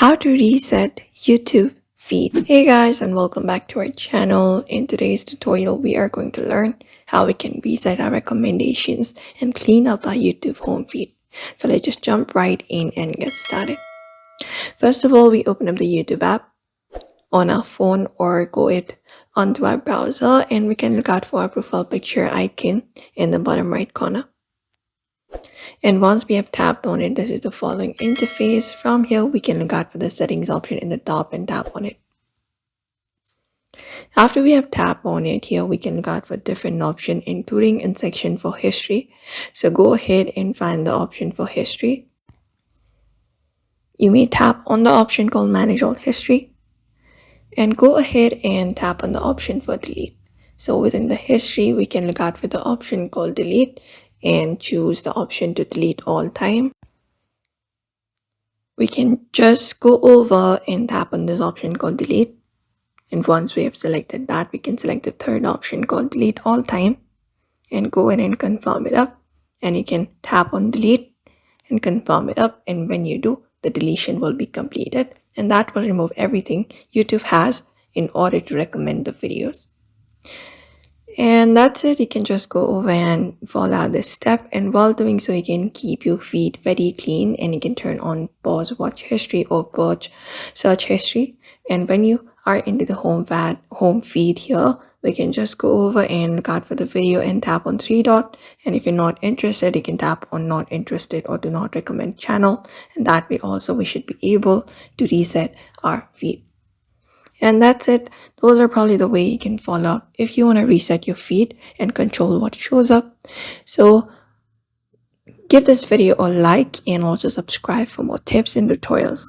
How to reset YouTube feed. Hey guys, and welcome back to our channel. In today's tutorial we are going to learn how we can reset our recommendations and clean up our YouTube home feed. So let's just jump right in and get started. First of all, we open up the YouTube app on our phone or go it onto our browser, and we can look out for our profile picture icon in the bottom right corner. And once we have tapped on it, this is the following interface. From here, we can look out for the settings option in the top and tap on it. After we have tapped on it, here we can look out for different options, including in section for history. So go ahead and find the option for history. You may tap on the option called manage all history and go ahead and tap on the option for delete. So within the history, we can look out for the option called delete and choose the option to delete all time. We can just go over and tap on this option called delete. And once we have selected that, we can select the third option called delete all time and go ahead and confirm it up. And you can tap on delete and confirm it up. And when you do, the deletion will be completed. And that will remove everything YouTube has in order to recommend the videos. And that's it. You can just go over and follow this step, and while doing so, you can keep your feed very clean, and you can turn on pause watch history or pause search history. And when you are into the home feed here, we can just go over and look out for the video and tap on three dot. And if you're not interested, you can tap on not interested or do not recommend channel, and that way also we should be able to reset our feed. And that's it. Those are probably the way you can follow up if you want to reset your feed and control what shows up. So give this video a like and also subscribe for more tips and tutorials.